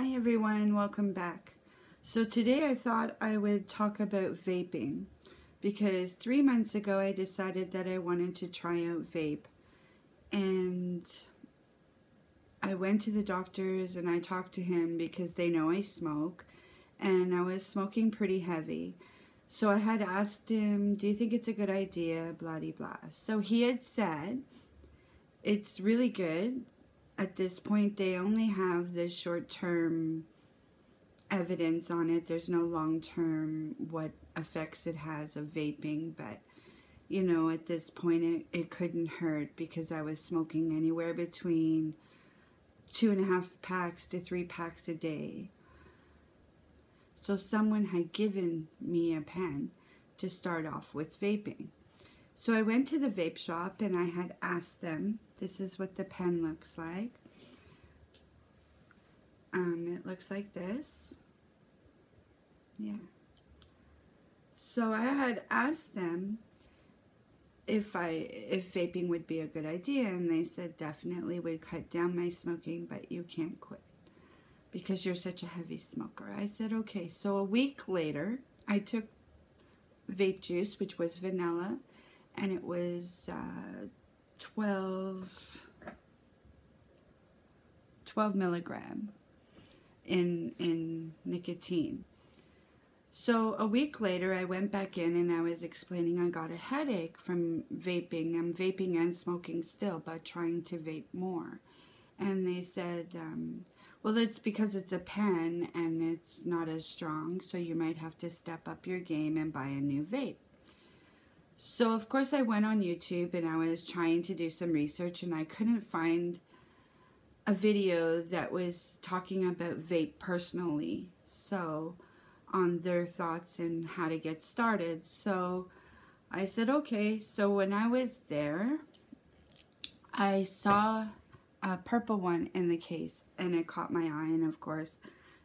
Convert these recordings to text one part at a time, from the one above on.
Hi everyone, welcome back. So today I thought I would talk about vaping because 3 months ago I decided that I wanted to try out vape, and I went to the doctors and I talked to him because they know I smoke and I was smoking pretty heavy. So I had asked him, do you think it's a good idea, blah de blah. So he had said it's really good. At this point they only have the short-term evidence on it. There's no long-term what effects it has of vaping, but you know, at this point it couldn't hurt because I was smoking anywhere between 2.5 packs to 3 packs a day. So someone had given me a pen to start off with vaping. So I went to the vape shop and I had asked them, this is what the pen looks like. It looks like this. Yeah. So I had asked them if vaping would be a good idea, and they said definitely would cut down my smoking, but you can't quit because you're such a heavy smoker. I said okay. So a week later I took vape juice, which was vanilla, and it was 12 milligram in nicotine. So a week later I went back in and I was explaining I got a headache from vaping. I'm vaping and smoking still, but trying to vape more. And they said, well, it's because it's a pen and it's not as strong, so you might have to step up your game and buy a new vape. So of course I went on YouTube and I was trying to do some research, and I couldn't find a video that was talking about vape personally, so on their thoughts and how to get started. So I said okay. So when I was there I saw a purple one in the case and it caught my eye, and of course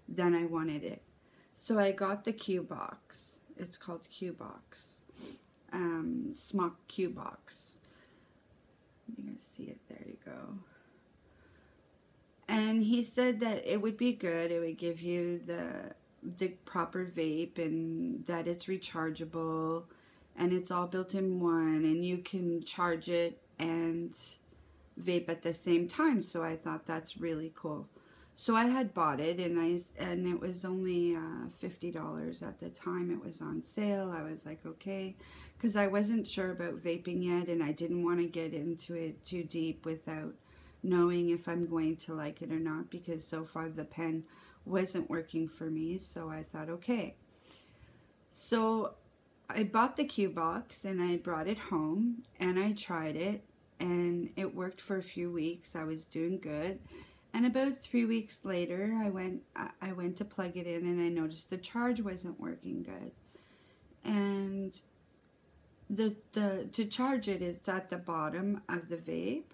then I wanted it. So I got the Q box. It's called Q box. Smock Q box. You can see it, there you go. And he said that it would be good, it would give you the proper vape, and that it's rechargeable, and it's all built in one, and you can charge it and vape at the same time. So I thought that's really cool. So I had bought it, and it was only $50 at the time. It was on sale. I was like, okay, because I wasn't sure about vaping yet, and I didn't want to get into it too deep without knowing if I'm going to like it or not, because so far the pen wasn't working for me. So I thought, okay. So I bought the Q box and I brought it home and I tried it, and it worked for a few weeks. I was doing good. And about 3 weeks later, I went to plug it in and I noticed the charge wasn't working good. And to charge it, it's at the bottom of the vape.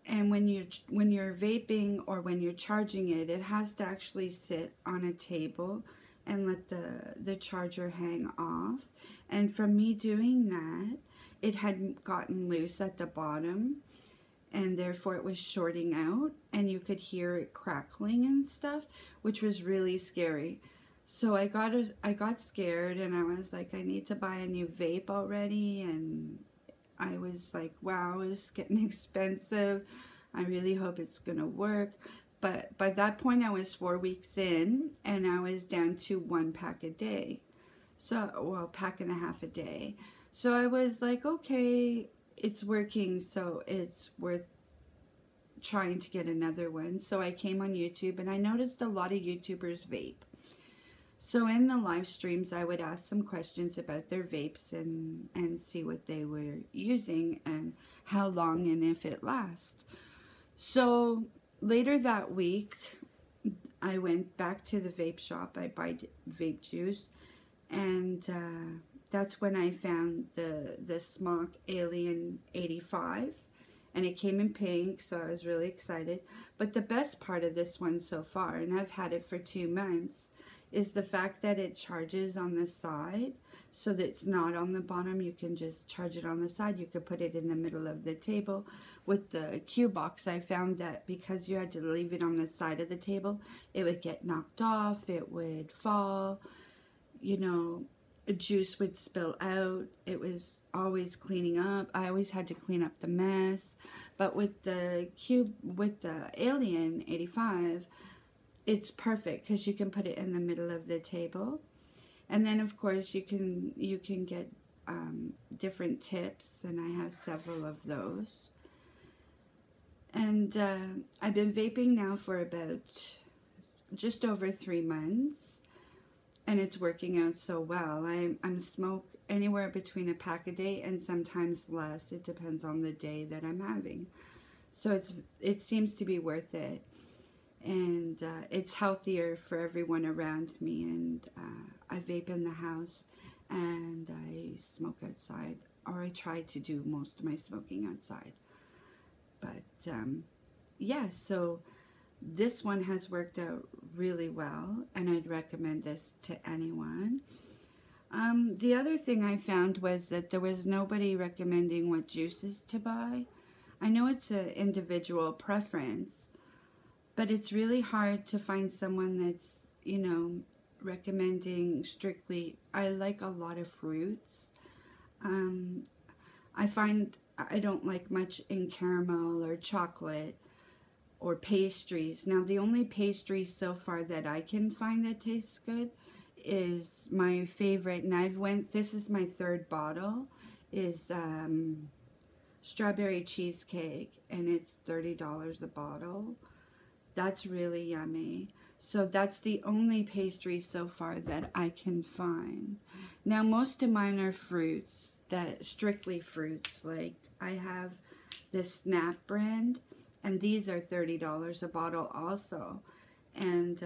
And when you're vaping or when you're charging it, it has to actually sit on a table and let the charger hang off. And from me doing that, it had gotten loose at the bottom, and therefore it was shorting out, and you could hear it crackling and stuff, which was really scary. So I got scared, and I was like, I need to buy a new vape already. And I was like, wow, it's getting expensive. I really hope it's gonna work. But by that point I was 4 weeks in, and I was down to 1 pack a day. So, well, pack and a half a day. So I was like, okay, it's working, so it's worth trying to get another one. So I came on YouTube and I noticed a lot of YouTubers vape. So in the live streams, I would ask some questions about their vapes and see what they were using and how long and if it lasts. So later that week, I went back to the vape shop. I bought vape juice, and that's when I found the Smock Alien 85. and it came in pink, so I was really excited. But the best part of this one so far, and I've had it for 2 months, is the fact that it charges on the side, so that it's not on the bottom. You can just charge it on the side. You could put it in the middle of the table. With the Q box, I found that because you had to leave it on the side of the table, it would get knocked off, it would fall, you know, juice would spill out. It was always cleaning up. I always had to clean up the mess. But with the Alien 85, it's perfect because you can put it in the middle of the table. And then of course you can get different tips, and I have several of those. And I've been vaping now for about just over 3 months, and it's working out so well. I'm smoke anywhere between a pack a day and sometimes less. It depends on the day that I'm having. So it seems to be worth it. And it's healthier for everyone around me. And I vape in the house, and I smoke outside, or I try to do most of my smoking outside. But yeah, so this one has worked out really well, and I'd recommend this to anyone. The other thing I found was that there was nobody recommending what juices to buy. I know it's an individual preference, but it's really hard to find someone that's, you know, recommending strictly. I like a lot of fruits. I find I don't like much in caramel or chocolate or pastries. Now, the only pastry so far that I can find that tastes good is my favorite, and this is my 3rd bottle, is strawberry cheesecake, and it's $30 a bottle. That's really yummy. So that's the only pastry so far that I can find. Now, most of mine are fruits, that strictly fruits. Like I have this Snap brand, and these are $30 a bottle also. And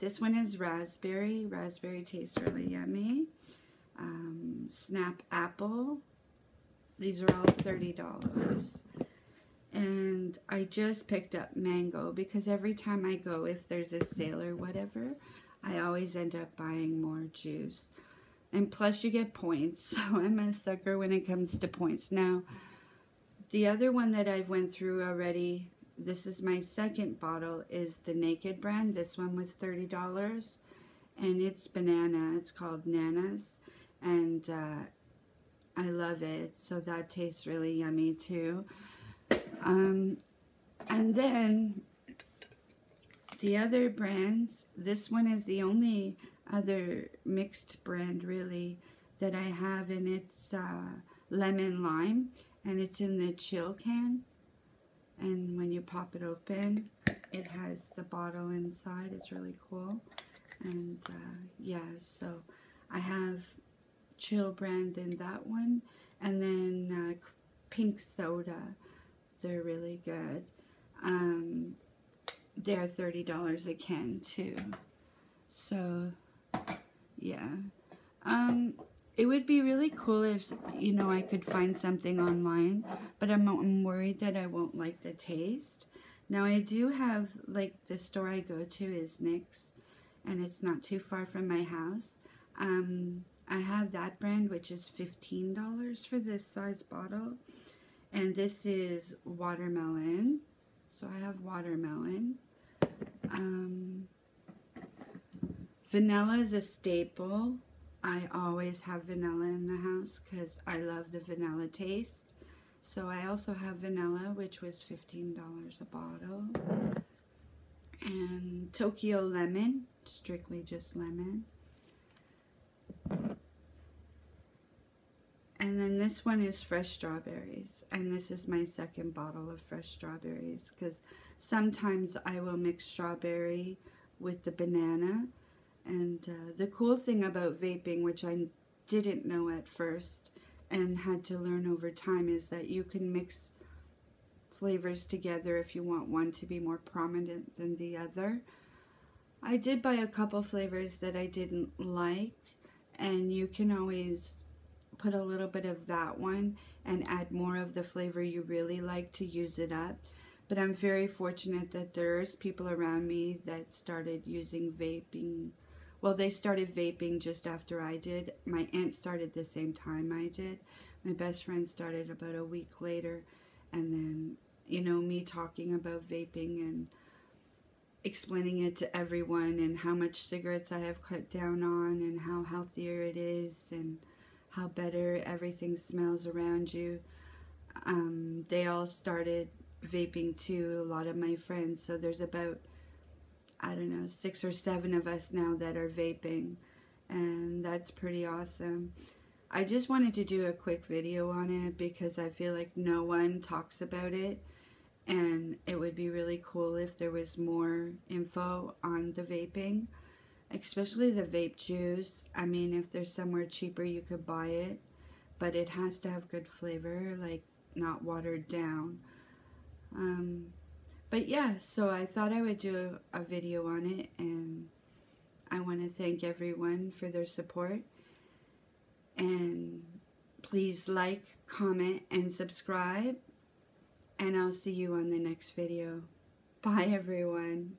this one is raspberry. Raspberry tastes really yummy. Snap apple. These are all $30. And I just picked up mango because every time I go, if there's a sale or whatever, I always end up buying more juice. And plus you get points, so I'm a sucker when it comes to points. Now, the other one that I've went through already, this is my 2nd bottle, is the Naked brand. This one was $30, and it's banana. It's called Nanas, and I love it. So that tastes really yummy too. And then the other brands, this one is the only other mixed brand really that I have, and it's lemon lime, and it's in the chill can. And when you pop it open, it has the bottle inside. It's really cool. And yeah, so I have chill brand in that one, and then pink soda. They're really good. They're $30 a can too. So yeah, it would be really cool if, you know, I could find something online, but I'm worried that I won't like the taste. Now I do have, like, the store I go to is Nick's, and it's not too far from my house. I have that brand, which is $15 for this size bottle. And this is watermelon. So I have watermelon. Vanilla is a staple. I always have vanilla in the house because I love the vanilla taste. So I also have vanilla, which was $15 a bottle. And Tokyo lemon, strictly just lemon. And then this one is fresh strawberries, and this is my 2nd bottle of fresh strawberries, because sometimes I will mix strawberry with the banana. And the cool thing about vaping, which I didn't know at first and had to learn over time, is that you can mix flavors together if you want one to be more prominent than the other. I did buy a couple flavors that I didn't like, and you can always put a little bit of that one and add more of the flavor you really like to use it up. But I'm very fortunate that there's people around me that started using vaping. Well, they started vaping just after I did. My aunt started the same time I did. My best friend started about a week later. And then, you know, me talking about vaping and explaining it to everyone and how much cigarettes I have cut down on and how healthier it is and how better everything smells around you. They all started vaping too, a lot of my friends. So there's about, I don't know, 6 or 7 of us now that are vaping, and that's pretty awesome. I just wanted to do a quick video on it because I feel like no one talks about it, and it would be really cool if there was more info on the vaping, especially the vape juice. I mean, if there's somewhere cheaper you could buy it, but it has to have good flavor, like not watered down. But yeah, so I thought I would do a video on it, and I want to thank everyone for their support. And please like, comment, and subscribe. And I'll see you on the next video. Bye, everyone.